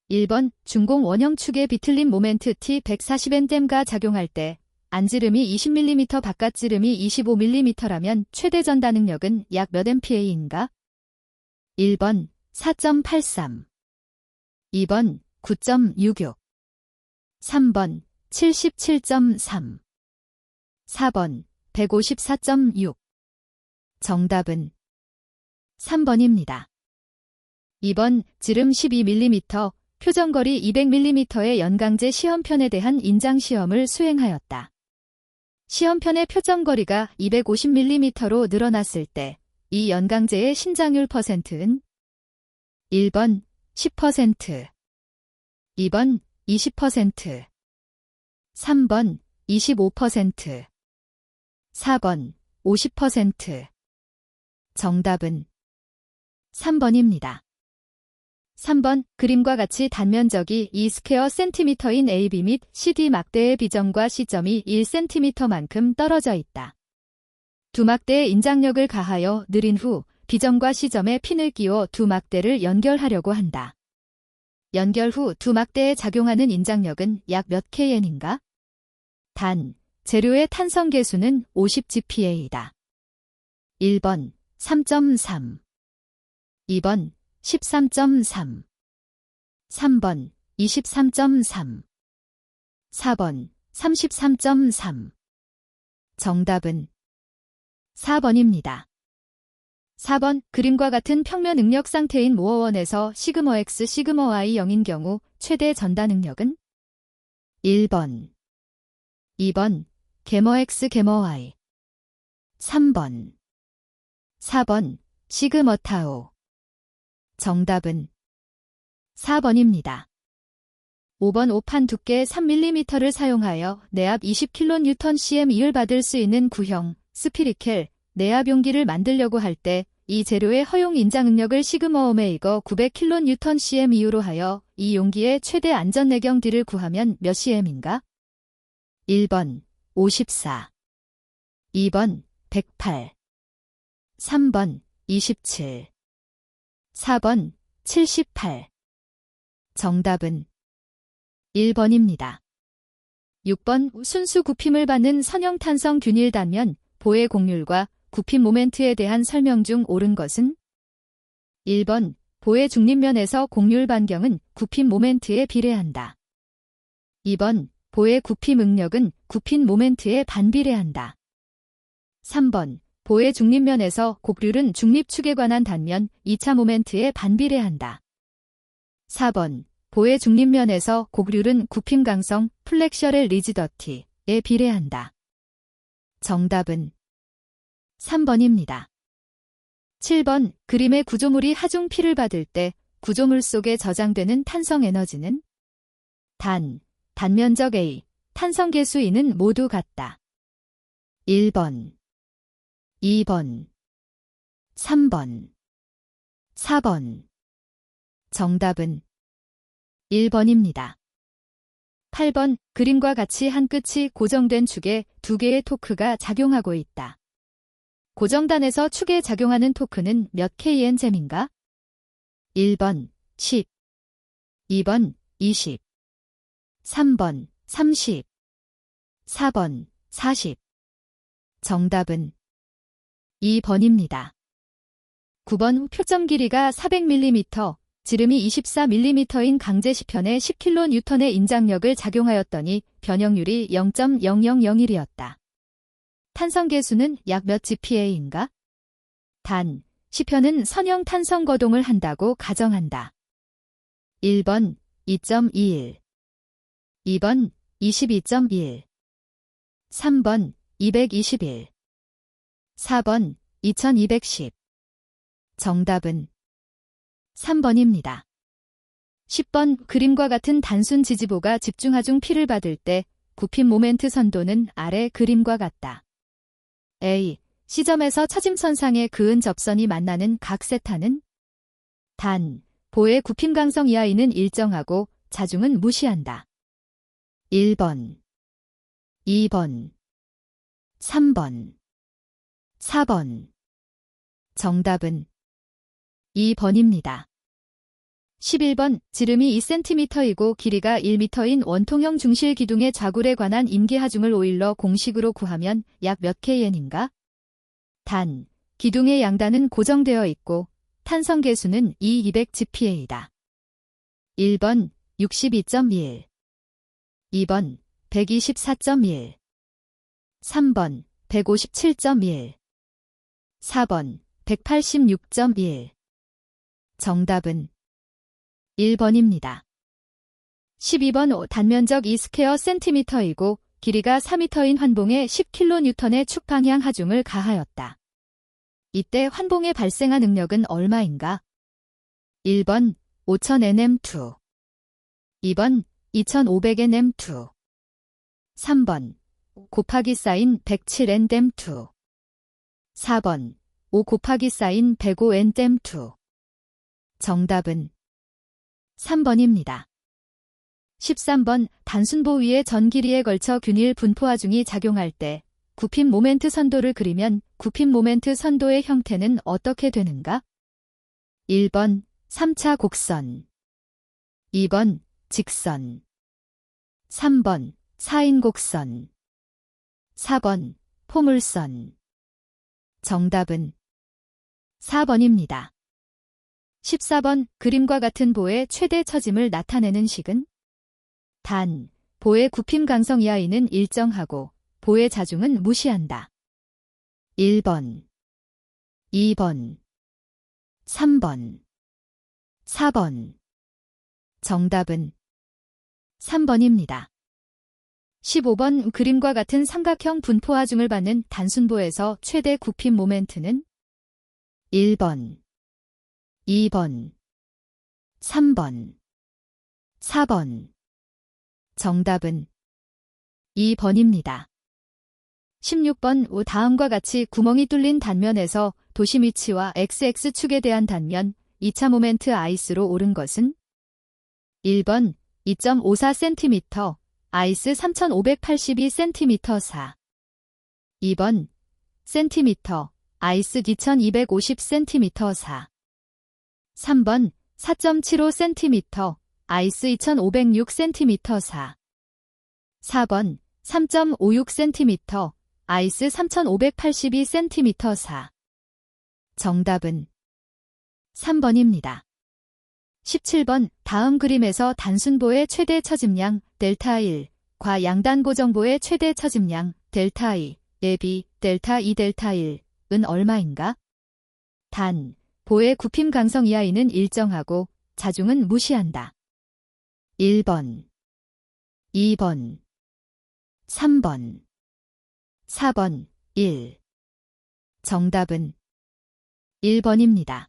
1번 중공 원형축의 비틀림 모멘트 T140N댐가 작용할 때 안지름이 20mm 바깥지름이 25mm라면 최대 전다 능력은 약 몇 MPa인가? 1번 4.83 2번 9.66 3번 77.3 4번 154.6 정답은 3번입니다. 2번 지름 12mm, 표정거리 200mm의 연강제 시험편에 대한 인장시험을 수행하였다. 시험편의 표정거리가 250mm로 늘어났을 때 이 연강제의 신장률 퍼센트는 1번 10%, 2번 20%, 3번 25%, 4번 50%. 정답은 3번입니다. 3번 그림과 같이 단면적이 2스퀘어 cm인 AB 및 CD 막대의 비점과 C점이 1cm만큼 떨어져 있다. 두 막대의 인장력을 가하여 느린 후 B점과 C점에 핀을 끼워 두 막대를 연결하려고 한다. 연결 후 두 막대에 작용하는 인장력은 약 몇 Kn인가? 단, 재료의 탄성 계수는 50GPa이다. 1번 3.3 2번 13.3 3번 23.3 4번 33.3 정답은 4번입니다. 4번 그림과 같은 평면 응력 상태인 모어원에서 시그머X 시그머Y 0인 경우 최대 전다 능력은 1번 2번 게머X 게머Y 3번 4번 시그머타오 정답은 4번입니다. 5번 오판 두께 3mm를 사용하여 내압 20kNcm을 받을 수 있는 구형 스피리켈 내압 용기를 만들려고 할 때 이 재료의 허용 인장 응력을 시그머 오메이거 900kNcm 이후로 하여 이 용기의 최대 안전 내경 D를 구하면 몇 cm인가? 1번 54 2번 108 3번 27 4번 78 정답은 1번입니다. 6번 순수 굽힘을 받는 선형탄성 균일 단면 보의 곡률과 굽힘 모멘트에 대한 설명 중 옳은 것은? 1번 보의 중립면에서 곡률 반경은 굽힘 모멘트에 비례한다. 2번 보의 굽힘 응력은 굽힘 모멘트에 반비례한다. 3번 보의 중립면에서 곡률은 중립축에 관한 단면 2차 모멘트에 반비례한다. 4번 보의 중립면에서 곡률은 굽힘 강성 플렉셔렐 리지더티에 비례한다. 정답은 3번입니다. 7번 그림의 구조물이 하중 P를 받을 때 구조물 속에 저장되는 탄성 에너지는? 단면적 A, 탄성 계수 E는 모두 같다. 1번 2번 3번 4번 정답은 1번입니다. 8번 그림과 같이 한 끝이 고정된 축에 두 개의 토크가 작용하고 있다. 고정단에서 축에 작용하는 토크는 몇 Kn잼인가? 1번 10 2번 20 3번 30 4번 40 정답은 2번입니다. 9번 표점 길이가 400mm, 지름이 24mm인 강제시편에 10kN의 인장력을 작용하였더니 변형률이 0.0001이었다. 탄성 계수는 약 몇 GPa인가? 단, 시편은 선형 탄성 거동을 한다고 가정한다. 1번 2.21 2번 22.1 3번 221 4번 2210 정답은 3번입니다. 10번 그림과 같은 단순 지지보가 집중하중 P를 받을 때 굽힘 모멘트 선도는 아래 그림과 같다. A. C점에서 처짐선상의 그은 접선이 만나는 각 세타는? 보의 굽힘 강성 이하이는 일정하고 자중은 무시한다. 1번 2번 3번 4번 정답은 2번입니다. 11번 지름이 2cm이고 길이가 1m인 원통형 중실 기둥의 좌굴에 관한 임계하중을 오일러 공식으로 구하면 약 몇 Kn인가? 단, 기둥의 양단은 고정되어 있고 탄성계수는 200GPa이다. 1번 62.1 2번 124.1 3번 157.1 4번 186.1 정답은 1번입니다. 12번 단면적 2스퀘어 센티미터이고 길이가 4m인 환봉에 10kN의 축방향 하중을 가하였다. 이때 환봉에 발생한 응력은 얼마인가? 1번 5000Nm2 2번 2500Nm2 3번 5 곱하기 사인 107Nm2 4번 5 곱하기 사인 105Nm2 정답은 3번입니다. 13번 단순보 위에 전 길이에 걸쳐 균일 분포하중이 작용할 때 굽힘 모멘트 선도를 그리면 굽힘 모멘트 선도의 형태는 어떻게 되는가? 1번 3차 곡선 2번 직선 3번 4인 곡선 4번 포물선 정답은 4번입니다. 14번 그림과 같은 보의 최대 처짐을 나타내는 식은? 단, 보의 굽힘 강성 이하이는 일정하고 보의 자중은 무시한다. 1번 2번 3번 4번 정답은 3번입니다. 15번 그림과 같은 삼각형 분포하중을 받는 단순보에서 최대 굽힘 모멘트는? 1번 2번 3번 4번 정답은 2번입니다. 16번 다음과 같이 구멍이 뚫린 단면에서 도심 위치와 XX축에 대한 단면 2차 모멘트 아이스로 오른 것은? 1번 2.54cm 아이스 3582cm 4 2번 cm 아이스 2250cm 4 3번 4.75cm 아이스 2506cm 4 4번 3.56cm 아이스 3582cm 4 정답은 3번입니다. 17번 다음 그림에서 단순보의 최대 처짐량 델타 1, 과 양단 고정보의 최대 처짐량 델타 2, 대비 델타 2 델타 1은 얼마인가? 단, 보의 굽힘 강성 이하이는 일정하고 자중은 무시한다. 1번 2번 3번 4번 1 정답은 1번입니다.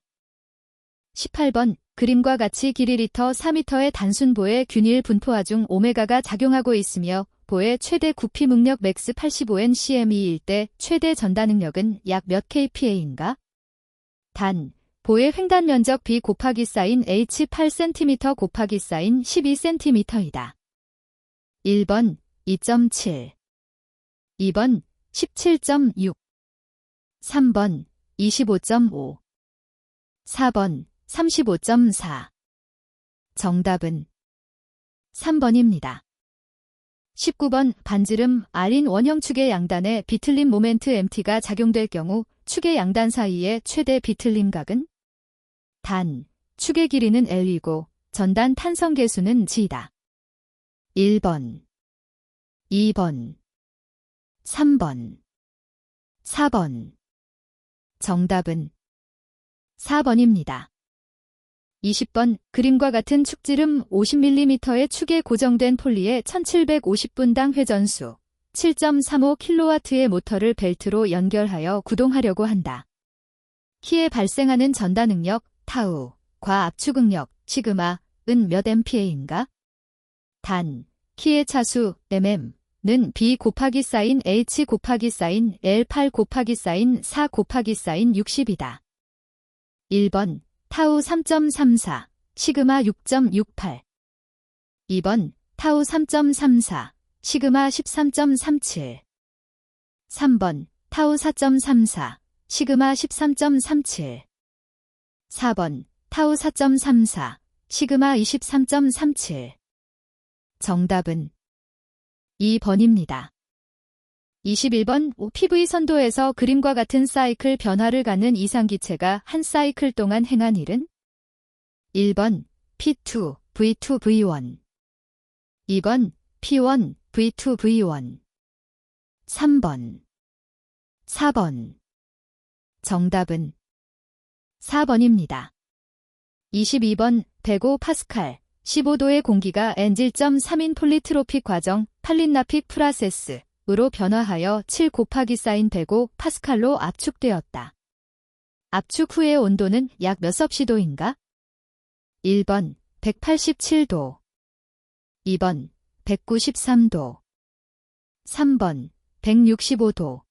18번 그림과 같이 길이 리터 4m의 단순보의 균일 분포하중 오메가가 작용하고 있으며 보의 최대 굽힘 응력 맥스 85N/cm일 때 최대 전단 응력은 약 몇 kPa인가? 단, 보의 횡단 면적 B 곱하기 사인 H 8cm 곱하기 사인 12cm이다. 1번 2.7 2번 17.6 3번 25.5 4번 35.4 정답은 3번입니다. 19번 반지름 R인 원형 축의 양단에 비틀림 모멘트 MT가 작용될 경우 축의 양단 사이의 최대 비틀림 각은? 단, 축의 길이는 L이고 전단 탄성 계수는 G다. 1번 2번 3번 4번 정답은 4번입니다. 20번 그림과 같은 축지름 50mm의 축에 고정된 폴리에 1750분당 회전수 7.35kW의 모터를 벨트로 연결하여 구동하려고 한다. 키에 발생하는 전단 응력 타우, 과 압축 응력 시그마은 몇 MPa인가? 단, 키의 차수 mm는 B 곱하기 사인 H 곱하기 사인 L 8 곱하기 사인 4 곱하기 사인 60이다. 1번 타우 3.34, 시그마 6.68 2번 타우 3.34, 시그마 13.37 3번 타우 4.34, 시그마 13.37 4번 타우 4.34, 시그마 23.37. 정답은 2번입니다. 21번 PV 선도에서 그림과 같은 사이클 변화를 갖는 이상기체가 한 사이클 동안 행한 일은? 1번 P2, V2, V1 2번 P1, V2, V1 3번 4번 정답은 4번입니다. 22번 105파스칼 15도의 공기가 N1.3인 폴리트로픽 과정 팔린나픽 프라세스으로 변화하여 7 곱하기 사인 105파스칼로 압축되었다. 압축 후의 온도는 약 몇 섭씨도인가? 1번 187도 2번 193도 3번 165도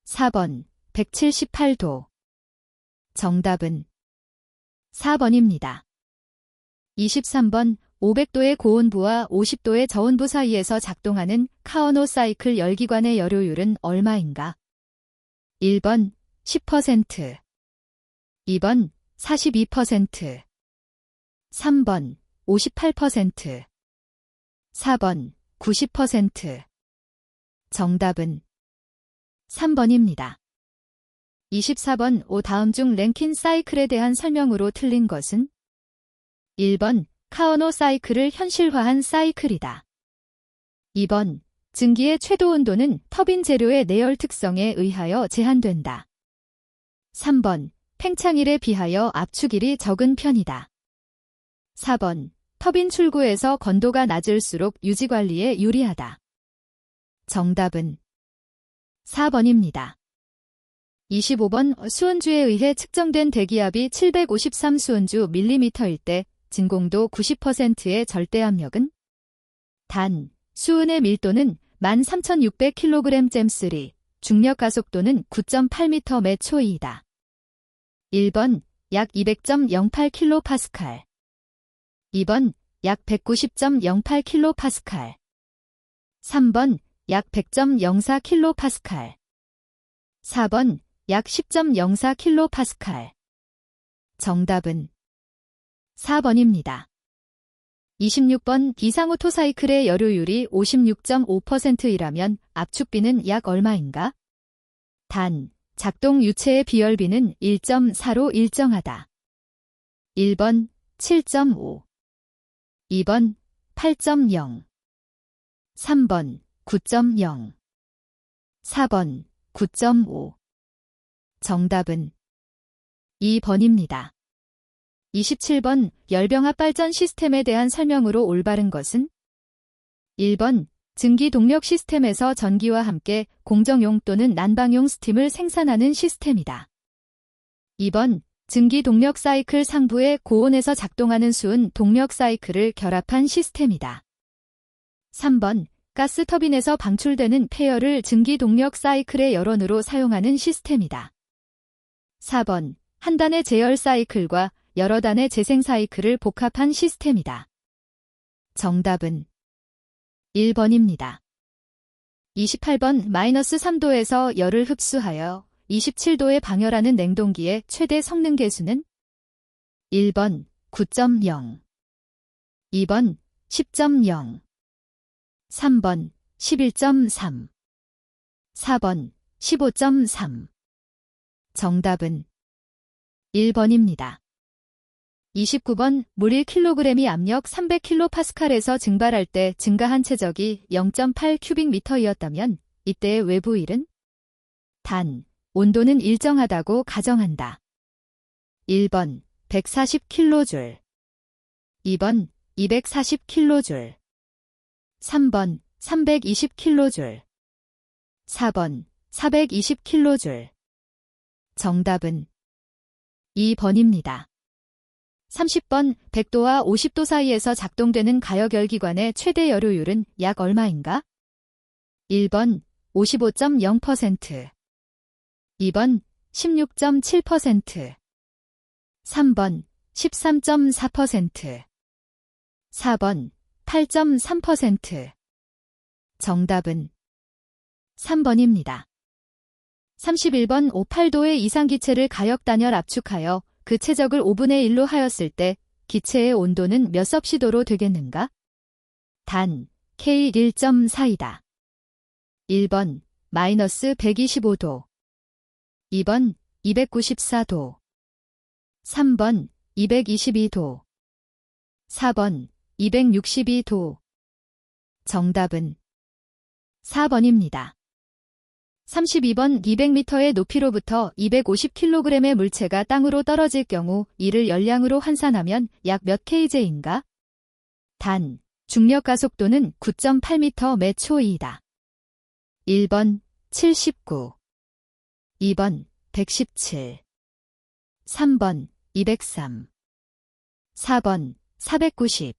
4번 178도 정답은 4번입니다. 23번 500도의 고온부와 50도의 저온부 사이에서 작동하는 카오노 사이클 열기관의 열효율은 얼마인가? 1번 10%, 2번 42%, 3번 58%, 4번 90%. 정답은 3번입니다. 24번 다음 중 랭킨 사이클에 대한 설명으로 틀린 것은? 1번 카오노 사이클을 현실화한 사이클이다. 2번 증기의 최도 온도는 터빈 재료의 내열 특성에 의하여 제한된다. 3번 팽창일에 비하여 압축일이 적은 편이다. 4번 터빈 출구에서 건도가 낮을수록 유지관리에 유리하다. 정답은 4번입니다. 25번 수은주에 의해 측정된 대기압이 753 수은주 밀리미터일 때 진공도 90%의 절대압력은? 단, 수은의 밀도는 13,600kg 잼3, 중력 가속도는 9.8m 매 초이다. 1번 약 200.08kPa 2번 약 190.08kPa 3번 약 100.04kPa 4번 약 10.04kPa 정답은 4번입니다. 26번 이상오토사이클의 열효율이 56.5%이라면 압축비는 약 얼마인가? 단, 작동 유체의 비열비는 1.4로 일정하다. 1번 7.5 2번 8.0 3번 9.0 4번 9.5 정답은 2번입니다. 27번 열병합 발전 시스템에 대한 설명으로 올바른 것은? 1번 증기 동력 시스템에서 전기와 함께 공정용 또는 난방용 스팀을 생산하는 시스템이다. 2번 증기 동력 사이클 상부의 고온에서 작동하는 수은 동력 사이클을 결합한 시스템이다. 3번 가스 터빈에서 방출되는 폐열을 증기 동력 사이클의 열원으로 사용하는 시스템이다. 4번 한 단의 제열 사이클과 여러 단의 재생 사이클을 복합한 시스템이다. 정답은 1번입니다. 28번 -3도에서 열을 흡수하여 27도에 방열하는 냉동기의 최대 성능 계수는? 1번 9.0 2번 10.0 3번 11.3 4번 15.3 정답은 1번입니다. 29번 물 1kg이 압력 300kPa에서 증발할 때 증가한 최적이 0.8 큐빅미터이었다면 이때의 외부일은? 단, 온도는 일정하다고 가정한다. 1번 140kJ 2번 240kJ 3번 320kJ 4번 420kJ 정답은 2번입니다. 30번 100도와 50도 사이에서 작동되는 가역열기관의 최대 열효율은 약 얼마인가? 1번 55.0% 2번 16.7% 3번 13.4% 4번 8.3% 정답은 3번입니다. 31번 58도의 이상기체를 가역단열 압축하여 그 최적을 5분의 1로 하였을 때 기체의 온도는 몇 섭씨도로 되겠는가? 단, K 1.4이다. 1번, 마이너스 125도. 2번, 294도. 3번, 222도. 4번, 262도. 정답은 4번입니다. 32번 200m의 높이로부터 250kg의 물체가 땅으로 떨어질 경우 이를 열량으로 환산하면 약 몇 kg인가? 단, 중력 가속도는 9.8m 매 초이다. 1번 79, 2번 117, 3번 203, 4번 490.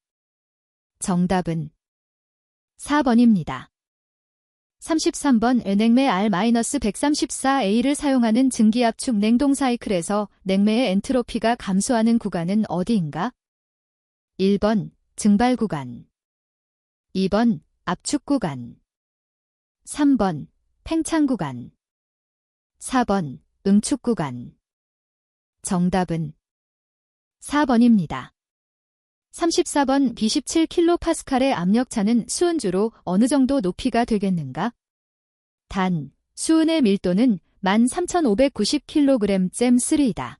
정답은 4번입니다. 33번 냉매 R-134A를 사용하는 증기압축 냉동 사이클에서 냉매의 엔트로피가 감소하는 구간은 어디인가? 1번 증발 구간, 2번 압축 구간, 3번 팽창 구간, 4번 응축 구간. 정답은 4번입니다. 34번 27kPa의 압력차는 수은주로 어느 정도 높이가 되겠는가? 단, 수은의 밀도는 13,590kg/3이다.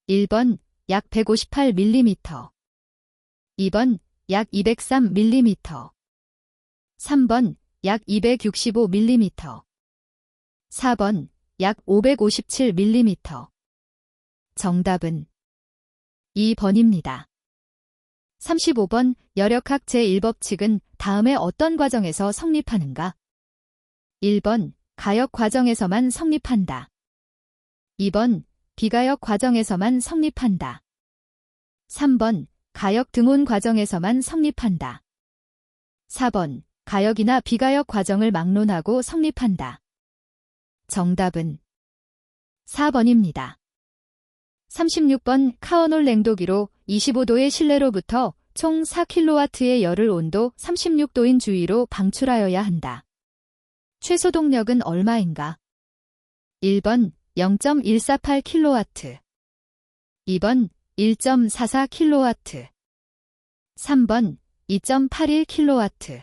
1번 약 158mm, 2번 약 203mm, 3번 약 265mm, 4번 약 557mm. 정답은 2번입니다. 35번 열역학 제1법칙은 다음에 어떤 과정에서 성립하는가? 1번 가역 과정에서만 성립한다. 2번 비가역 과정에서만 성립한다. 3번 가역 등온 과정에서만 성립한다. 4번 가역이나 비가역 과정을 막론하고 성립한다. 정답은 4번입니다. 36번 카오놀 냉도기로 25도의 실내로부터 총 4kW의 열을 온도 36도인 주위로 방출하여야 한다. 최소 동력은 얼마인가? 1번 0.148kW, 2번 1.44kW, 3번 2.81kW,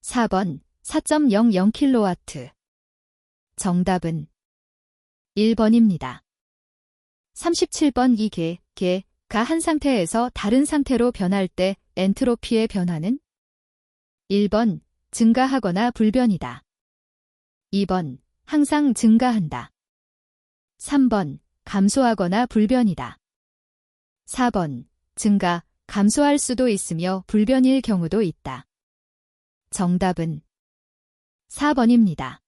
4번 4.00kW. 정답은 1번입니다. 37번 가 한 상태에서 다른 상태로 변할 때 엔트로피의 변화는? 1번 증가하거나 불변이다. 2번 항상 증가한다. 3번 감소하거나 불변이다. 4번 증가, 감소할 수도 있으며 불변일 경우도 있다. 정답은 4번입니다.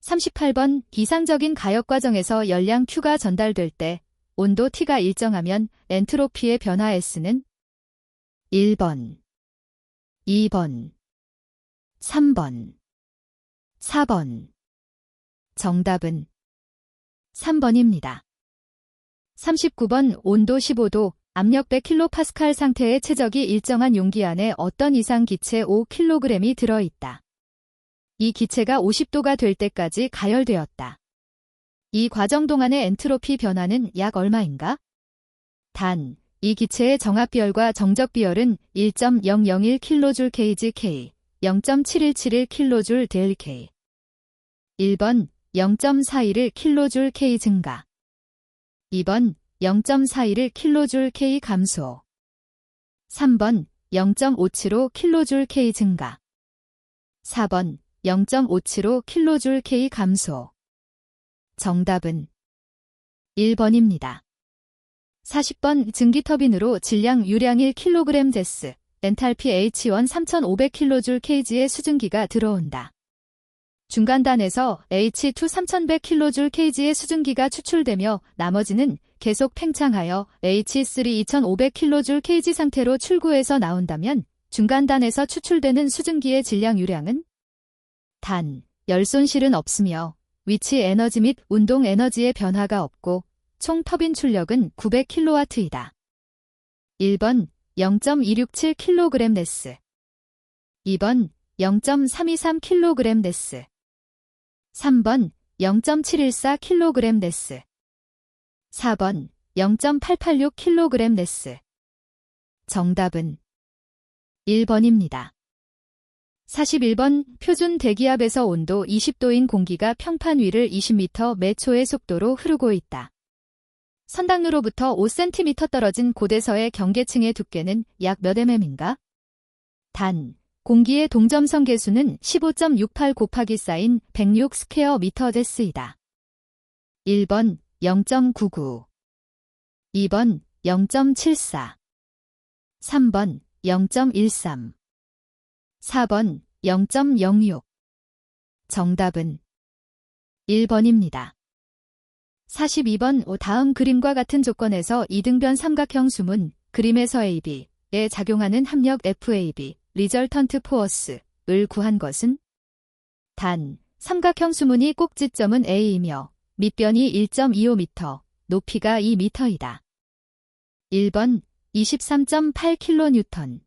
38번 이상적인 가역 과정에서 열량 Q가 전달될 때 온도 T가 일정하면 엔트로피의 변화 S는? 1번, 2번, 3번, 4번. 정답은 3번입니다. 39번 온도 15도, 압력 100kPa 상태의 최적이 일정한 용기 안에 어떤 이상 기체 5kg이 들어있다. 이 기체가 50도가 될 때까지 가열되었다. 이 과정 동안의 엔트로피 변화는 약 얼마인가? 단, 이 기체의 정압비열과 정적비열은 1.001kJ/K, 0.7171kJ/K. 1번 0.411kJ/K 증가, 2번 0.411kJ/K 감소, 3번 0.575kJ/K 증가, 4번 0.575kJ/K 감소. 정답은 1번입니다. 40번 증기터빈으로 질량 유량 1kg 제스, 엔탈피 H1 3500kJ/K의 수증기가 들어온다. 중간단에서 H2 3100kJ/K의 수증기가 추출되며 나머지는 계속 팽창하여 H3 2500kJ/K 상태로 출구해서 나온다면 중간단에서 추출되는 수증기의 질량 유량은? 단, 열 손실은 없으며 위치 에너지 및 운동 에너지의 변화가 없고 총 터빈 출력은 900kW이다. 1번 0.267kg 네스, 2번 0.323kg 네스, 3번 0.714kg 네스, 4번 0.886kg 레스. 정답은 1번입니다. 41번 표준 대기압에서 온도 20도인 공기가 평판 위를 20m 매 초의 속도로 흐르고 있다. 선당로로부터 5cm 떨어진 고대서의 경계층의 두께는 약 몇 mm인가? 단, 공기의 동점성 계수는 15.68 곱하기 사인 106 스퀘어 미터 데스이다. 1번 0.99, 2번 0.74, 3번 0.13, 4번 0.06. 정답은 1번입니다. 42번 다음 그림과 같은 조건에서 이등변 삼각형 수문, 그림에서 AB에 작용하는 합력 FAB, 리절턴트 포어스를 구한 것은? 단, 삼각형 수문이 꼭지점은 A이며 밑변이 1.25m, 높이가 2m이다. 1번 23.8kN,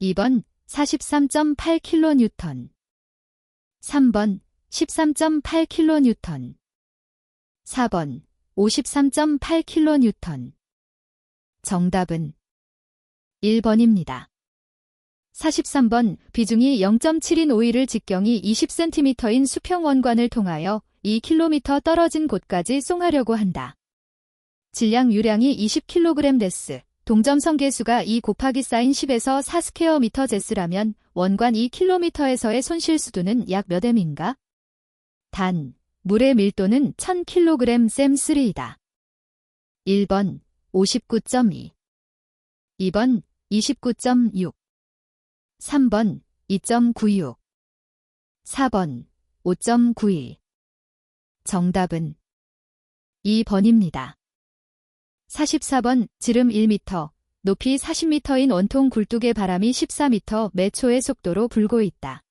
2번 43.8kN, 3번 13.8kN, 4번 53.8kN. 정답은 1번입니다. 43번 비중이 0.7인 오일을 직경이 20cm인 수평 원관을 통하여 2km 떨어진 곳까지 쏘하려고 한다. 질량 유량이 20kg 데스, 동점성 계수가 2 곱하기 사인 10에서 4 스퀘어 미터 제스라면 원관 2km에서의 손실 수두는 약 몇 m인가? 단, 물의 밀도는 1000kg 셈3이다. 1번 59.2, 2번 29.6, 3번 2.96, 4번 5.92. 정답은 2번입니다. 44번 지름 1m, 높이 40m인 원통 굴뚝의 바람이 14m 매 초의 속도로 불고 있다.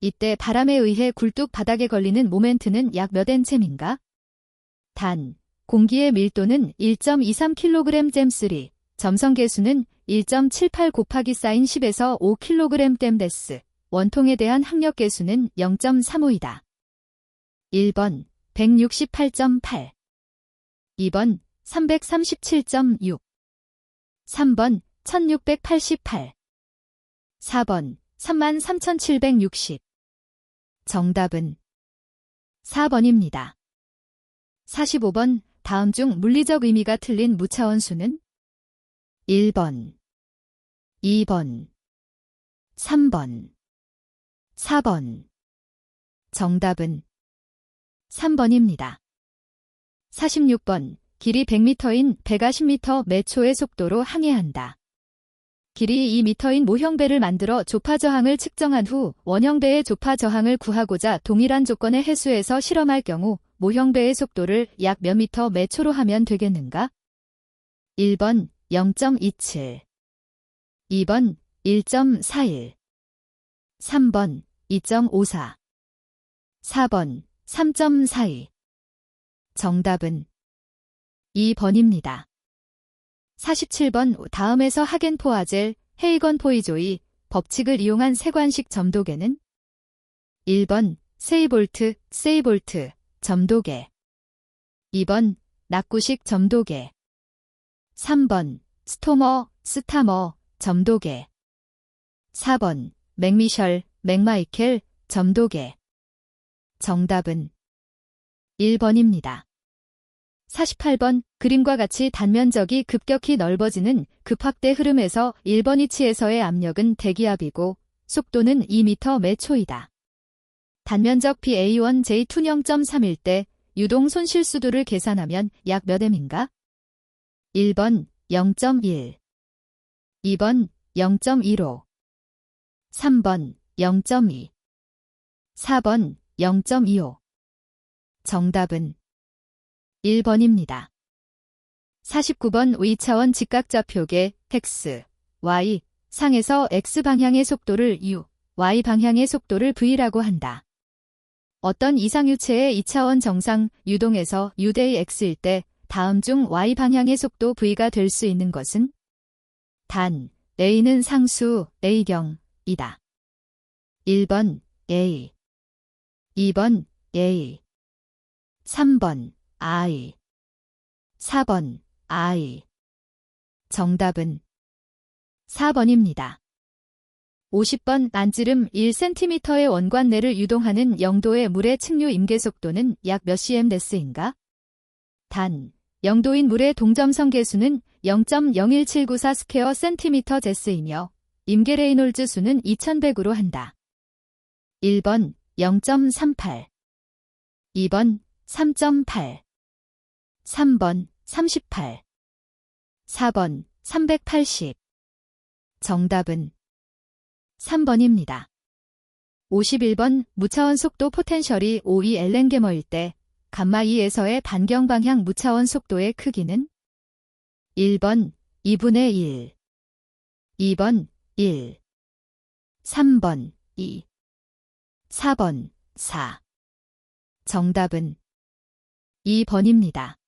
이때 바람에 의해 굴뚝 바닥에 걸리는 모멘트는 약 몇 n쯤인가? 단, 공기의 밀도는 1.23kg 잼3, 점성 계수는 1.78 곱하기 사인 10에서 5kg 댐 데스, 원통에 대한 항력 계수는 0.35이다. 1번 168.8, 2번 337.6, 3번 1688, 4번 33,760. 정답은 4번입니다. 45번 다음 중 물리적 의미가 틀린 무차원 수는? 1번, 2번, 3번, 4번. 정답은 3번입니다. 46번 길이 100m인 배가 10m 매 초의 속도로 항해한다. 길이 2m인 모형배를 만들어 조파 저항을 측정한 후 원형배의 조파 저항을 구하고자 동일한 조건의 해수에서 실험할 경우 모형배의 속도를 약 몇 미터 매 초로 하면 되겠는가? 1번 0.27, 2번 1.41, 3번 2.54, 4번 3.42. 정답은 2번입니다. 47번 다음에서 하겐포아젤, 헤이건 포이조이 법칙을 이용한 세관식 점도계는? 1번 세이볼트, 세이볼트, 점도계. 2번 낙구식 점도계. 3번 스토머, 스타머, 점도계. 4번 맥미셜, 맥마이켈, 점도계. 정답은 1번입니다. 48번 그림과 같이 단면적이 급격히 넓어지는 급확대 흐름에서 1번 위치에서의 압력은 대기압이고 속도는 2m 매 초이다. 단면적 BA1J2 0.3일 때 유동 손실 수두를 계산하면 약 몇 m인가? 1번 0.1, 2번 0.15, 3번 0.2, 4번 0.25. 정답은 1번입니다. 49번 V차원 직각좌표계 X, Y, 상에서 X방향의 속도를 U, Y방향의 속도를 V라고 한다. 어떤 이상유체의 2차원 정상 유동에서 U 대 X일 때 다음 중 Y방향의 속도 V가 될 수 있는 것은? 단, A는 상수 A경이다. 1번 A, 2번 A, 3번 I, 4번, I. 정답은 4번입니다. 50번 안지름 1cm의 원관 내를 유동하는 영도의 물의 층류 임계 속도는 약 몇 cm/s인가? 단, 영도인 물의 동점성 계수는 0.01794 스퀘어 센티미터 제스이며 임계 레이놀즈 수는 2100으로 한다. 1번 0.38 2번 3.8 3번 38 4번 380 정답은 3번입니다. 51번 무차원 속도 포텐셜이 5위 엘렌게머일 때 감마 2에서의 반경 방향 무차원 속도의 크기는 1번 2분의 1 2번 1 3번 2 4번 4 정답은 2번입니다.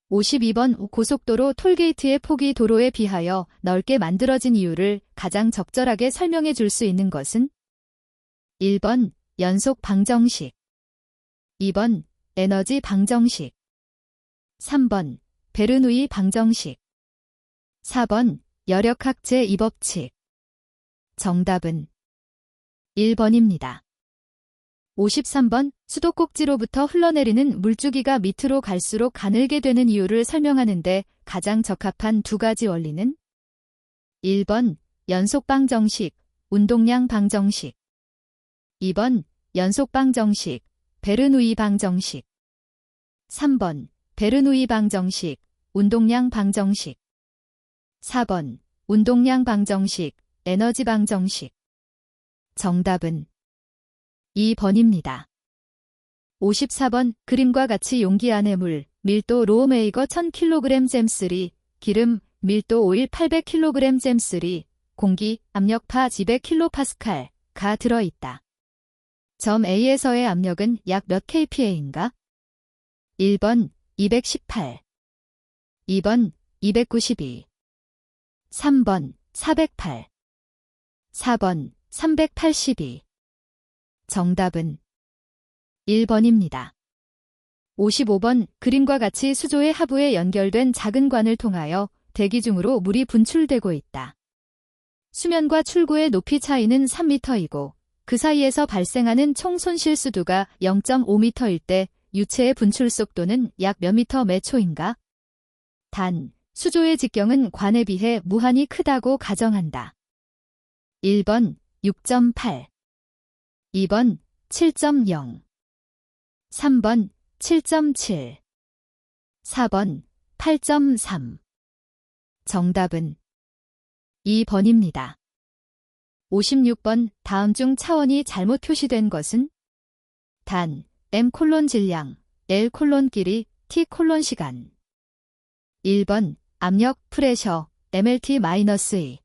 52번 고속도로 톨게이트의 폭이 도로에 비하여 넓게 만들어진 이유를 가장 적절하게 설명해 줄 수 있는 것은 1번 연속 방정식 2번 에너지 방정식 3번 베르누이 방정식 4번 여력학 제2법칙 정답은 1번입니다. 53번 수도꼭지로부터 흘러내리는 물주기가 밑으로 갈수록 가늘게 되는 이유를 설명하는데 가장 적합한 두 가지 원리는 1번 연속방정식, 운동량 방정식 2번 연속방정식, 베르누이 방정식 3번 베르누이 방정식, 운동량 방정식 4번 운동량 방정식, 에너지 방정식 정답은 2번입니다. 54번 그림과 같이 용기 안에 물, 밀도 로우메이거 1000kg 잼3, 기름, 밀도 오일 800kg 잼3, 공기, 압력파 200kPa가 들어있다. 점 A에서의 압력은 약 몇 kPa인가? 1번 218 2번 292 3번 408 4번 382 정답은 1번입니다. 55번 그림과 같이 수조의 하부에 연결된 작은 관을 통하여 대기 중으로 물이 분출되고 있다. 수면과 출구의 높이 차이는 3m이고 그 사이에서 발생하는 총 손실 수두가 0.5m일 때 유체의 분출 속도는 약 몇 미터 매 초인가? 단, 수조의 직경은 관에 비해 무한히 크다고 가정한다. 1번 6.8 2번 7.0 3번 7.7 4번 8.3 정답은 2번입니다. 56번 다음 중 차원이 잘못 표시된 것은 단, m 질량, l 길이, t 시간 1번 압력, 프레셔, mlt-2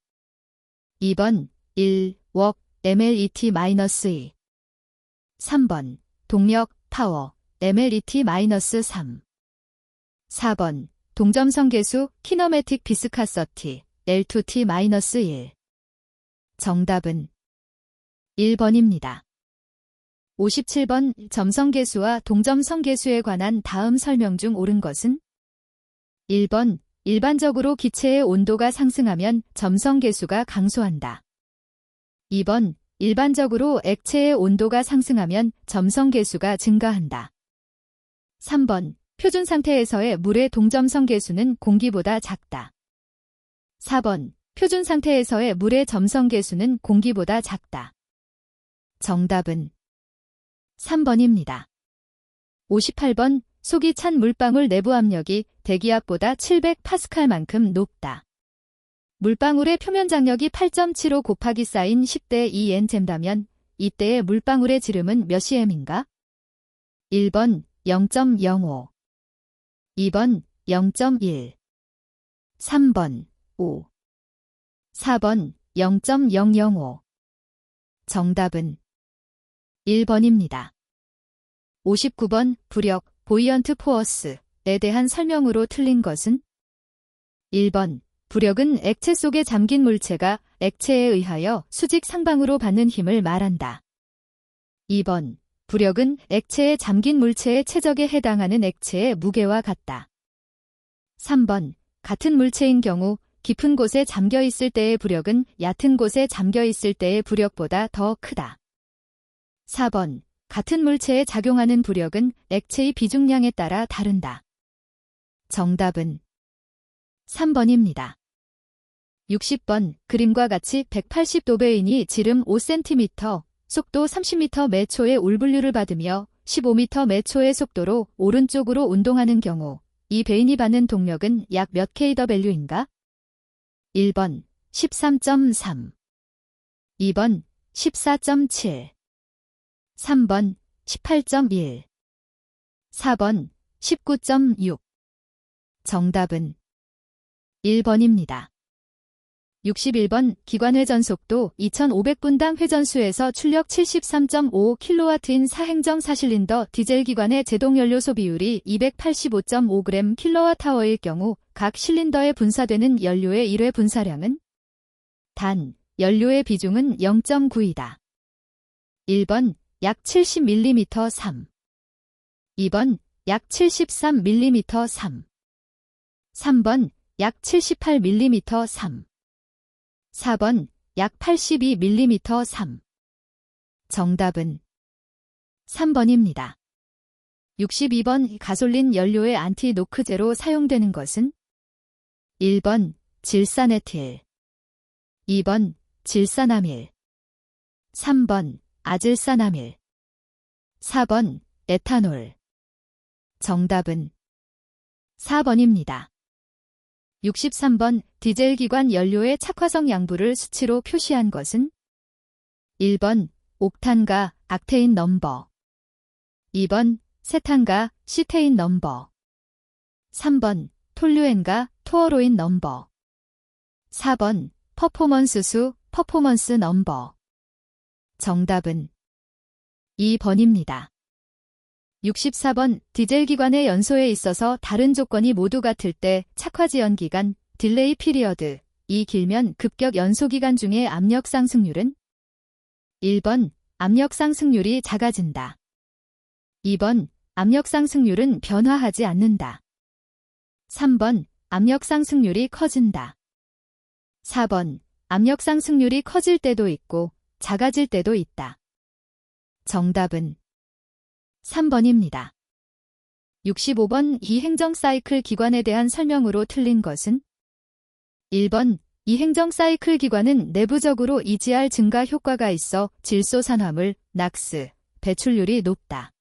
2번 1, 웍, mlet-2 3번 동력, 파워, mlet-3 4번 동점성 계수, 키너매틱 비스카서티, L2T-1 정답은 1번입니다. 57번 점성계수와 동점성계수에 관한 다음 설명 중 옳은 것은 1번 일반적으로 기체의 온도가 상승하면 점성계수가 강소한다. 2번 일반적으로 액체의 온도가 상승하면 점성계수가 증가한다. 3번 표준 상태에서의 물의 동점성계수는 공기보다 작다. 4번 표준 상태에서의 물의 점성계수는 공기보다 작다. 정답은 3번입니다. 58번 속이 찬 물방울 내부 압력이 대기압보다 700파스칼만큼 높다. 물방울의 표면 장력이 8.75 곱하기 사인 10대 2n 잼다면 이때의 물방울의 지름은 몇 cm인가? 1번 0.05 2번 0.1 3번 5 4번 0.005 정답은 1번입니다. 59번 부력, 보이언트 포어스에 대한 설명으로 틀린 것은 1번 부력은 액체 속에 잠긴 물체가 액체에 의하여 수직 상방으로 받는 힘을 말한다. 2번 부력은 액체에 잠긴 물체의 최적에 해당하는 액체의 무게와 같다. 3번. 같은 물체인 경우 깊은 곳에 잠겨 있을 때의 부력은 얕은 곳에 잠겨 있을 때의 부력보다 더 크다. 4번. 같은 물체에 작용하는 부력은 액체의 비중량에 따라 다른다. 정답은 3번입니다. 60번. 그림과 같이 180도배인이 지름 5cm, 속도 30m 매 초의 울분류를 받으며 15m 매 초의 속도로 오른쪽으로 운동하는 경우 이 배인이 받는 동력은 약 몇 kW인가? 1번 13.3, 2번 14.7, 3번 18.1, 4번 19.6. 정답은 1번입니다. 61번. 기관 회전속도 2500분당 회전수에서 출력 73.5kW인 사행정 4실린더 디젤 기관의 제동연료 소비율이 285.5g kWh일 경우 각 실린더에 분사되는 연료의 1회 분사량은? 단, 연료의 비중은 0.9이다. 1번 약 70mm 3, 2번 약 73mm 3, 3번 약 78mm 3, 4번 약 82mm 3. 정답은 3번입니다. 62번. 가솔린 연료의 안티노크제로 사용되는 것은? 1번 질산에틸, 2번 질산아밀, 3번 아질산아밀, 4번 에탄올. 정답은 4번입니다. 63번. 디젤 기관 연료의 착화성 양부를 수치로 표시한 것은? 1번 옥탄과 악테인 넘버, 2번 세탄과 시테인 넘버, 3번 톨루엔과 토어로인 넘버, 4번 퍼포먼스수 퍼포먼스 넘버. 정답은 2번입니다. 64번. 디젤 기관의 연소에 있어서 다른 조건이 모두 같을 때 착화 지연 기간, 딜레이 피리어드, 이 길면 급격 연소 기간 중에 압력 상승률은? 1번 압력 상승률이 작아진다. 2번 압력 상승률은 변화하지 않는다. 3번 압력 상승률이 커진다. 4번 압력 상승률이 커질 때도 있고 작아질 때도 있다. 정답은 3번입니다. 65번. 이 행정 사이클 기관에 대한 설명으로 틀린 것은? 1번 이 행정 사이클 기관은 내부적으로 EGR 증가 효과가 있어 질소 산화물, 낙스, 배출률이 높다.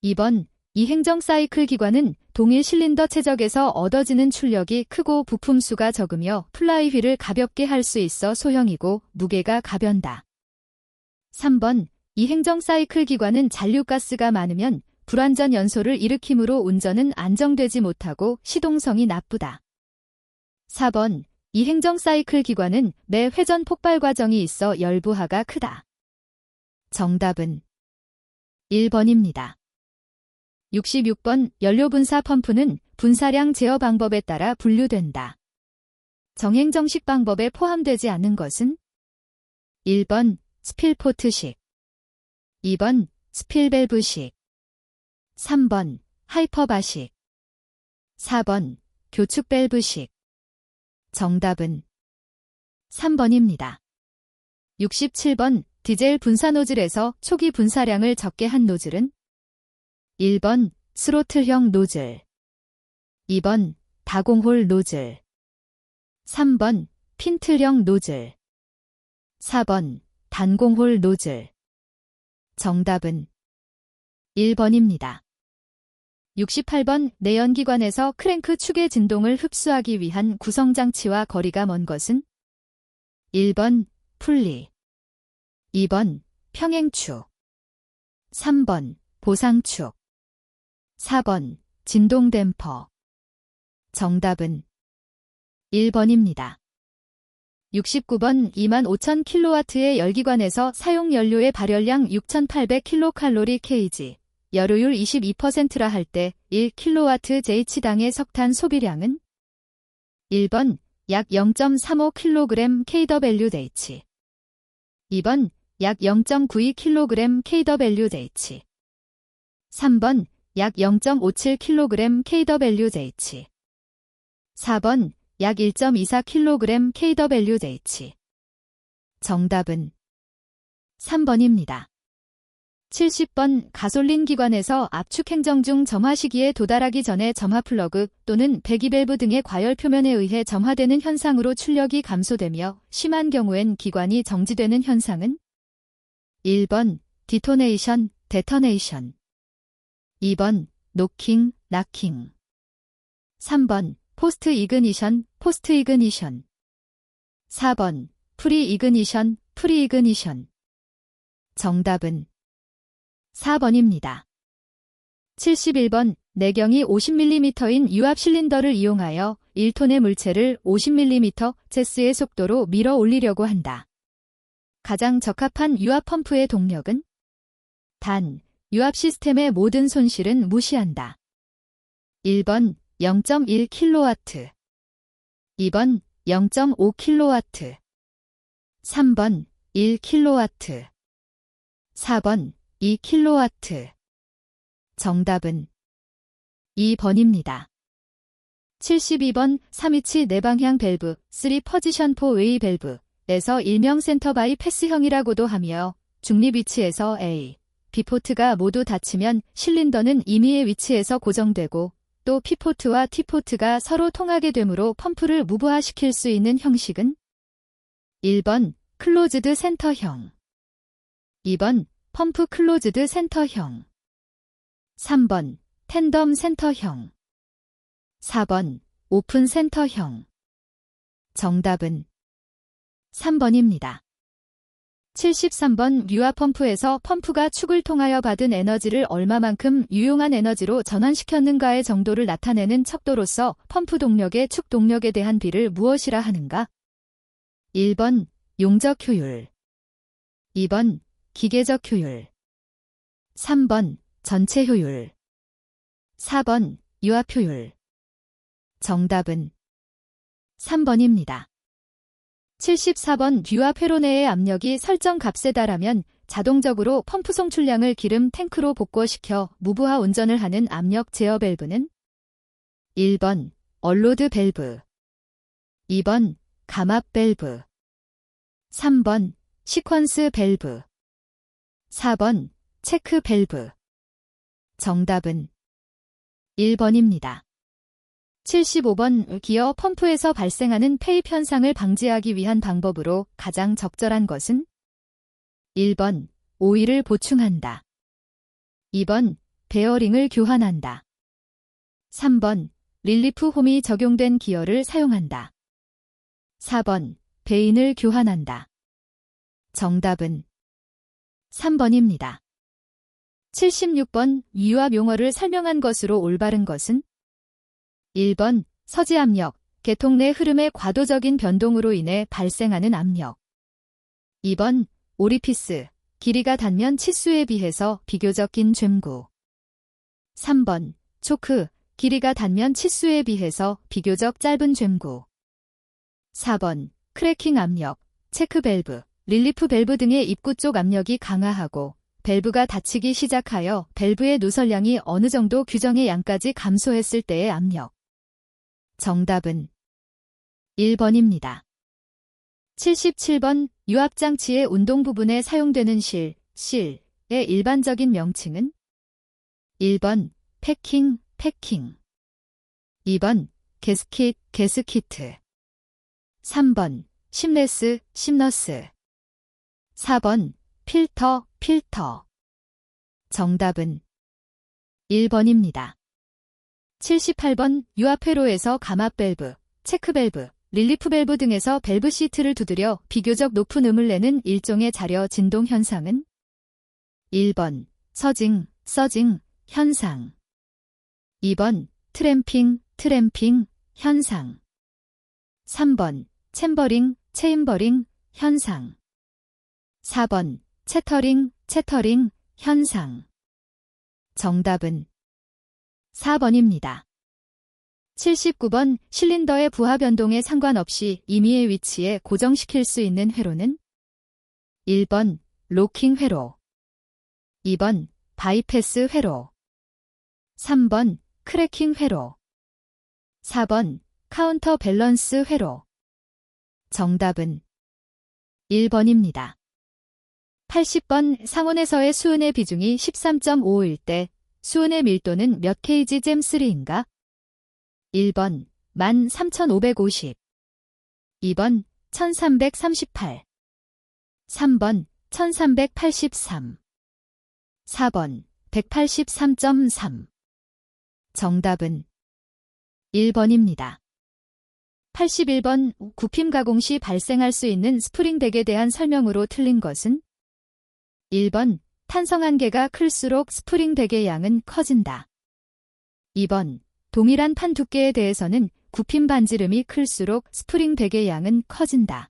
2번 이 행정 사이클 기관은 동일 실린더 체적에서 얻어지는 출력이 크고 부품 수가 적으며 플라이휠을 가볍게 할 수 있어 소형이고 무게가 가변다. 3번 이 행정 사이클 기관은 잔류가스가 많으면 불완전 연소를 일으키므로 운전은 안정되지 못하고 시동성이 나쁘다. 4번 이 행정 사이클 기관은 매 회전 폭발 과정이 있어 열부하가 크다. 정답은 1번입니다. 66번. 연료 분사 펌프는 분사량 제어 방법에 따라 분류된다. 정행정식 방법에 포함되지 않는 것은? 1번 스필포트식, 2번 스필밸브식, 3번 하이퍼바식, 4번 교축밸브식. 정답은 3번입니다. 67번. 디젤 분사 노즐에서 초기 분사량을 적게 한 노즐은? 1번 스로틀형 노즐, 2번 다공홀 노즐, 3번 핀틀형 노즐, 4번 단공홀 노즐. 정답은 1번입니다. 68번. 내연기관에서 크랭크 축의 진동을 흡수하기 위한 구성장치와 거리가 먼 것은? 1번 풀리, 2번 평행축, 3번 보상축, 4번 진동댐퍼. 정답은 1번입니다. 69번. 25,000kW의 열기관에서 사용 연료의 발열량 6,800kcal kg, 열효율 22%라 할 때 1kWh당의 석탄 소비량은? 1번 약 0.35kg kWh, 2번 약 0.92kg kWh, 3번 약 0.57kg kWh. 4번 약 1.24kg kWh. 정답은 3번입니다. 70번 가솔린 기관에서 압축 행정 중 점화 시기에 도달하기 전에 점화 플러그 또는 배기밸브 등의 과열 표면에 의해 점화되는 현상으로 출력이 감소되며 심한 경우엔 기관이 정지되는 현상은 1번 디토네이션, 데터네이션. 2번 노킹, 나킹. 3번 포스트 이그니션, 포스트 이그니션. 4번 프리 이그니션, 프리 이그니션. 정답은 4번입니다. 71번 내경이 50mm인 유압 실린더를 이용하여 1톤의 물체를 50mm 제스의 속도로 밀어 올리려고 한다. 가장 적합한 유압 펌프의 동력은? 단, 유압 시스템의 모든 손실은 무시한다. 1번 0.1kW, 2번 0.5kW, 3번 1kW, 4번 2kW. 정답은 2번입니다. 72번 3위치 내방향 밸브, 3 포지션 4웨이 밸브에서 일명 센터 바이 패스형이라고도 하며 중립 위치에서 A, B포트가 모두 닫히면 실린더는 임의의 위치에서 고정되고 또 P포트와 T포트가 서로 통하게 되므로 펌프를 무브화시킬 수 있는 형식은? 1번 클로즈드 센터형, 2번 펌프 클로즈드 센터형, 3번 텐덤 센터형, 4번 오픈 센터형. 정답은 3번입니다. 73번 유압 펌프에서 펌프가 축을 통하여 받은 에너지를 얼마만큼 유용한 에너지로 전환시켰는가의 정도를 나타내는 척도로서 펌프 동력의 축 동력에 대한 비를 무엇이라 하는가? 1번 용적 효율, 2번 기계적 효율, 3번 전체 효율, 4번 유압 효율. 정답은 3번입니다. 74번 유압 회로 내의 압력이 설정 값에 달하면 자동적으로 펌프 송출량을 기름 탱크로 복구시켜 무브화 운전을 하는 압력 제어 밸브는? 1번 얼로드 밸브, 2번 감압 밸브, 3번 시퀀스 밸브, 4번 체크 밸브. 정답은 1번입니다. 75번 기어 펌프에서 발생하는 폐입 현상을 방지하기 위한 방법으로 가장 적절한 것은? 1번 오일을 보충한다, 2번 베어링을 교환한다, 3번 릴리프 홈이 적용된 기어를 사용한다, 4번 베인을 교환한다. 정답은 3번입니다. 76번 유압 용어를 설명한 것으로 올바른 것은? 1번 서지 압력, 계통 내 흐름의 과도적인 변동으로 인해 발생하는 압력. 2번 오리피스, 길이가 단면 치수에 비해서 비교적 긴 쨘구. 3번 초크, 길이가 단면 치수에 비해서 비교적 짧은 쨘구. 4번 크래킹 압력, 체크 밸브, 릴리프 밸브 등의 입구 쪽 압력이 강화하고 밸브가 닫히기 시작하여 밸브의 누설량이 어느 정도 규정의 양까지 감소했을 때의 압력. 정답은 1번입니다. 77번 유압장치의 운동 부분에 사용되는 실의 일반적인 명칭은? 1번 패킹, 2번 게스키트, 3번 심레스, 심너스, 4번 필터. 정답은 1번입니다. 78번 유압 회로에서 감압 밸브, 체크 밸브, 릴리프 밸브 등에서 밸브 시트를 두드려 비교적 높은 음을 내는 일종의 자려 진동 현상은? 1번 서징 현상, 2번 트램핑 현상, 3번 체임버링 현상, 4번 채터링 현상. 정답은 4번입니다. 79번 실린더의 부하 변동에 상관없이 임의의 위치에 고정시킬 수 있는 회로는? 1번 로킹 회로, 2번 바이패스 회로, 3번 크래킹 회로, 4번 카운터 밸런스 회로. 정답은 1번입니다. 80번 상온에서의 수은의 비중이 13.55일 때 수은의 밀도는 몇 kg 잼3인가? 1번 13,550, 2번 1338, 3번 1383, 4번 183.3. 정답은 1번입니다. 81번 구핌 가공 시 발생할 수 있는 스프링 덱에 대한 설명으로 틀린 것은? 1번 탄성 한계가 클수록 스프링 덱의 양은 커진다. 2번 동일한 판 두께에 대해서는 굽힘 반지름이 클수록 스프링 덱의 양은 커진다.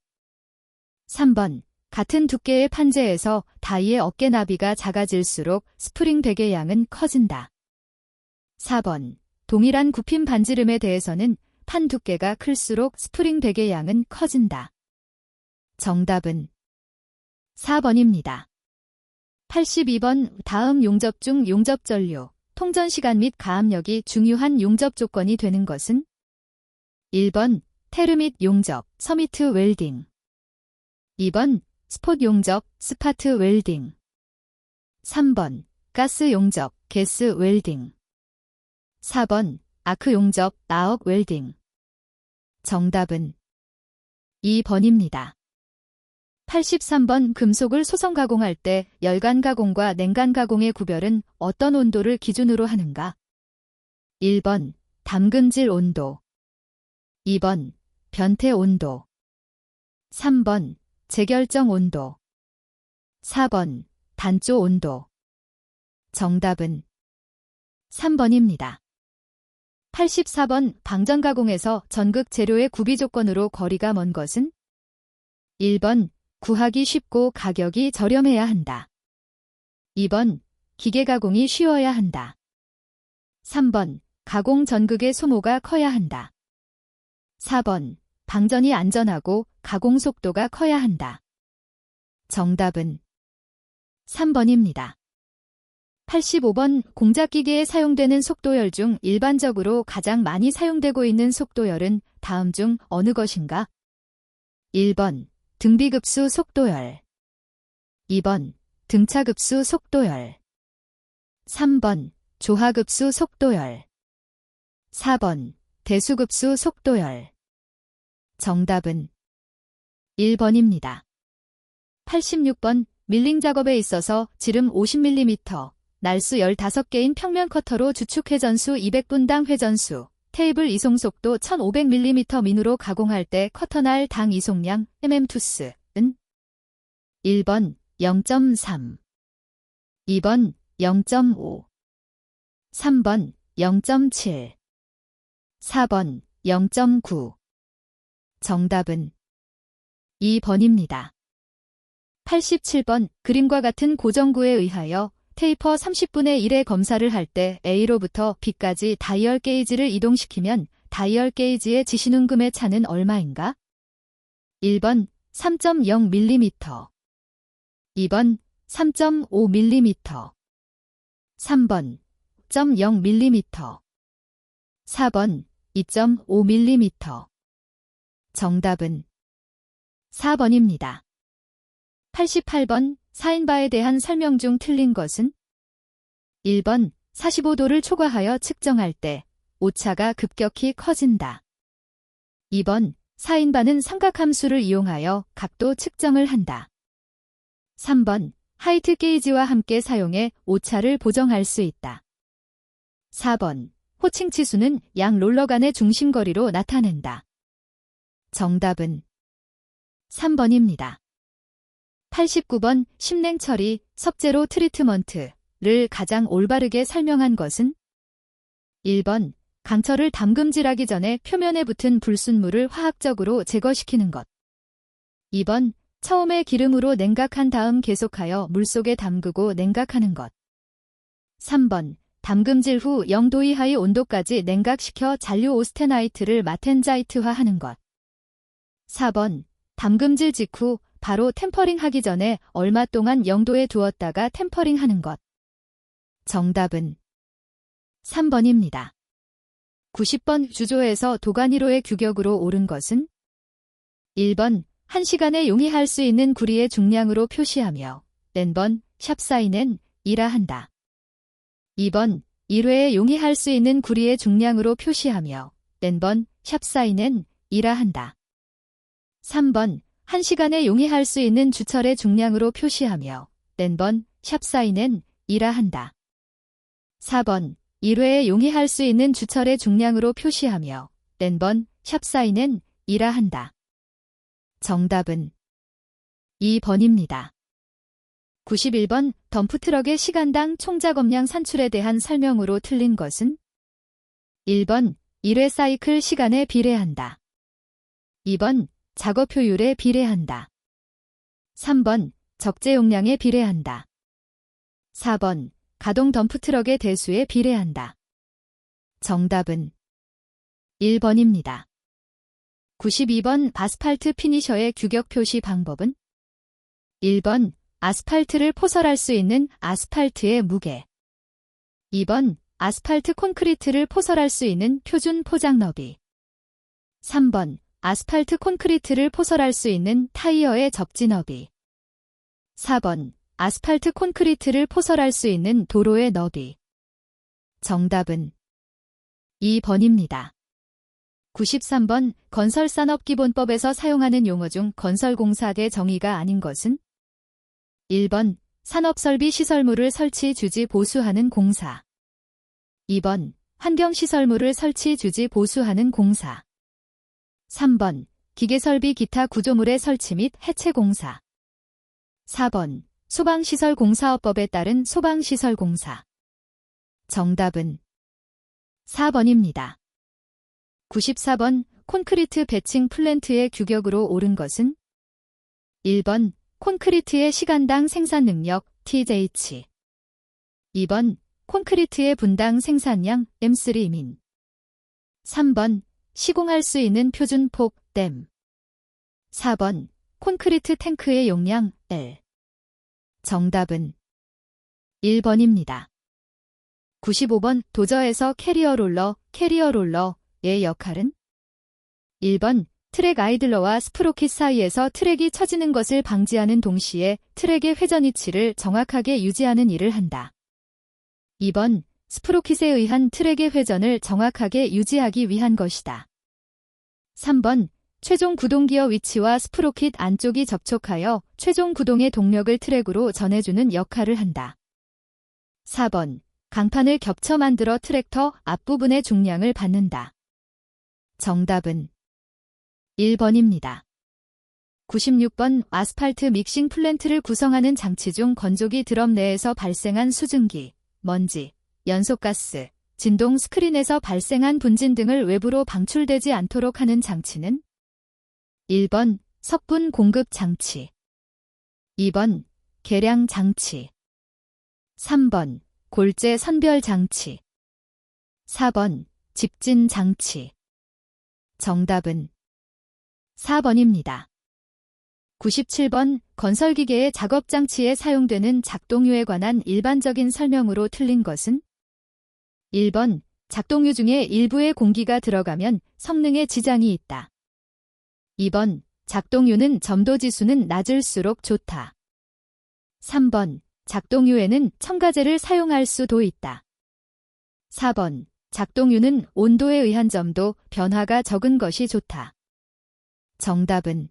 3번 같은 두께의 판재에서 다이의 어깨 나비가 작아질수록 스프링 덱의 양은 커진다. 4번 동일한 굽힘 반지름에 대해서는 판 두께가 클수록 스프링 덱의 양은 커진다. 정답은 4번입니다. 82번 다음 용접 중 용접 전류, 통전 시간 및 가압력이 중요한 용접 조건이 되는 것은? 1번 테르밋 용접, 서미트 웰딩. 2번 스폿 용접, 스파트 웰딩. 3번 가스 용접, 게스 웰딩. 4번 아크 용접, 아억 웰딩. 정답은 2번입니다. 83번 금속을 소성 가공할 때 열간 가공과 냉간 가공의 구별은 어떤 온도를 기준으로 하는가? 1번 담금질 온도, 2번 변태 온도, 3번 재결정 온도, 4번 단조 온도. 정답은 3번입니다. 84번 방전 가공에서 전극 재료의 구비 조건으로 거리가 먼 것은? 1번 구하기 쉽고 가격이 저렴해야 한다. 2번 기계 가공이 쉬워야 한다. 3번 가공 전극의 소모가 커야 한다. 4번 방전이 안전하고 가공 속도가 커야 한다. 정답은 3번입니다. 85번 공작기계에 사용되는 속도열 중 일반적으로 가장 많이 사용되고 있는 속도열은 다음 중 어느 것인가? 1번 등비급수 속도열, 2번 등차급수 속도열, 3번 조하급수 속도열, 4번 대수급수 속도열. 정답은 1번입니다. 86번 밀링 작업에 있어서 지름 50mm, 날수 15개인 평면 커터로 주축 회전수 200분당 회전수, 테이블 이송 속도 1500mm 민으로 가공할 때 커터날 당 이송량 mm투스은? 1번 0.3, 2번 0.5, 3번 0.7, 4번 0.9. 정답은 2번입니다. 87번 그림과 같은 고정구에 의하여 테이퍼 30분의 1의 검사를 할 때 A로부터 B까지 다이얼 게이지를 이동시키면 다이얼 게이지의 지시능금의 차는 얼마인가? 1번 3.0mm, 2번 3.5mm, 3번 0.0mm, 4번 2.5mm. 정답은 4번입니다. 88번 사인바에 대한 설명 중 틀린 것은? 1번 45도를 초과하여 측정할 때 오차가 급격히 커진다. 2번 사인바는 삼각함수를 이용하여 각도 측정을 한다. 3번 하이트 게이지와 함께 사용해 오차를 보정할 수 있다. 4번 호칭 치수는 양 롤러 간의 중심거리로 나타낸다. 정답은 3번입니다. 89번 심냉 처리, 석재로 트리트먼트를 가장 올바르게 설명한 것은? 1번 강철을 담금질하기 전에 표면에 붙은 불순물을 화학적으로 제거시키는 것. 2번 처음에 기름으로 냉각한 다음 계속하여 물속에 담그고 냉각하는 것. 3번 담금질 후 0도 이하의 온도까지 냉각시켜 잔류 오스테나이트를 마텐자이트화하는 것. 4번 담금질 직후 바로 템퍼링 하기 전에 얼마 동안 0도에 두었다가 템퍼링 하는 것. 정답은 3번입니다. 90번 주조에서 도가니로의 규격으로 옳은 것은 1번 1시간에 용이할 수 있는 구리의 중량으로 표시하며 N번 샵사인은 이라 한다. 2번 1회에 용이할 수 있는 구리의 중량으로 표시하며 N번 샵사인은 이라 한다. 3번 1시간에 용이할 수 있는 주철의 중량으로 표시하며 N번 샵사인은 이라 한다. 4번 1회에 용이할 수 있는 주철의 중량으로 표시하며 N번 샵사인은 이라 한다. 정답은 2번입니다. 91번 덤프트럭의 시간당 총작업량 산출에 대한 설명으로 틀린 것은 1번 1회 사이클 시간에 비례한다. 2번 작업 효율에 비례한다. 3번 적재 용량에 비례한다. 4번 가동 덤프트럭의 대수에 비례한다. 정답은 1번입니다. 92번 아스팔트 피니셔의 규격 표시 방법은 1번 아스팔트를 포설할 수 있는 아스팔트의 무게 2번 아스팔트 콘크리트를 포설할 수 있는 표준 포장 너비 3번 아스팔트 콘크리트를 포설할 수 있는 타이어의 접지 너비 4번 아스팔트 콘크리트를 포설할 수 있는 도로의 너비 정답은 2번입니다. 93번 건설산업기본법에서 사용하는 용어 중 건설공사의 정의가 아닌 것은 1번 산업설비 시설물을 설치 주지 보수하는 공사 2번 환경시설물을 설치 주지 보수하는 공사 3번 기계설비 기타 구조물의 설치 및 해체 공사 4번 소방시설공사업법에 따른 소방시설공사 정답은 4번입니다. 94번 콘크리트 배칭 플랜트의 규격으로 옳은 것은 1번 콘크리트의 시간당 생산 능력 TJH 2번 콘크리트의 분당 생산량 M3민 3번 시공할 수 있는 표준폭 댐 4번 콘크리트 탱크의 용량 L 정답은 1번입니다. 95번 도저에서 캐리어 롤러의 역할은 1번 트랙 아이들러와 스프로킷 사이에서 트랙이 처지는 것을 방지하는 동시에 트랙의 회전 위치를 정확하게 유지하는 일을 한다. 2번 스프로킷에 의한 트랙의 회전을 정확하게 유지하기 위한 것이다. 3번 최종 구동기어 위치와 스프로킷 안쪽이 접촉하여 최종 구동의 동력을 트랙으로 전해주는 역할을 한다. 4번 강판을 겹쳐 만들어 트랙터 앞부분의 중량을 받는다. 정답은 1번입니다. 96번 아스팔트 믹싱 플랜트를 구성하는 장치 중 건조기 드럼 내에서 발생한 수증기, 먼지, 연소가스, 진동 스크린에서 발생한 분진 등을 외부로 방출되지 않도록 하는 장치는 1번 석분 공급 장치 2번 계량 장치 3번 골재 선별 장치 4번 집진 장치 정답은 4번입니다. 97번 건설기계의 작업장치에 사용되는 작동유에 관한 일반적인 설명으로 틀린 것은 1번 작동유 중에 일부에 공기가 들어가면 성능에 지장이 있다. 2번 작동유는 점도지수는 낮을수록 좋다. 3번 작동유에는 첨가제를 사용할 수도 있다. 4번 작동유는 온도에 의한 점도 변화가 적은 것이 좋다. 정답은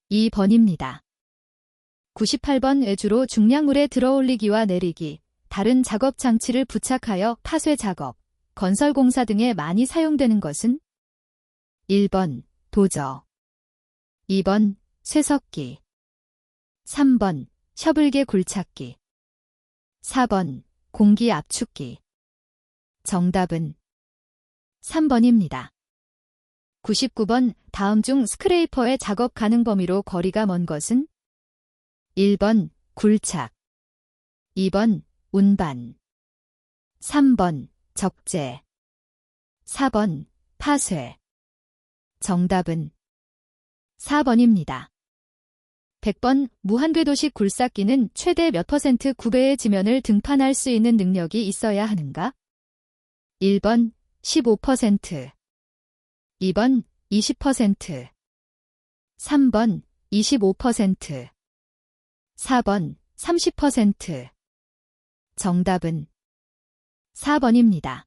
2번입니다. 98번 주로 중량물에 들어올리기와 내리기, 다른 작업 장치를 부착하여 파쇄 작업, 건설공사 등에 많이 사용되는 것은 1번 도저 2번 쇠석기 3번 셔블계 굴착기 4번 공기 압축기 정답은 3번입니다. 99번 다음 중 스크레이퍼의 작업 가능 범위로 거리가 먼 것은 1번 굴착 2번 운반 3번 적재 4번 파쇄 정답은 4번입니다. 100번 무한궤도식 굴삭기는 최대 몇 % 구배의 지면을 등판할 수 있는 능력이 있어야 하는가? 1번 15%, 2번 20%, 3번 25%, 4번 30%. 정답은 4번입니다.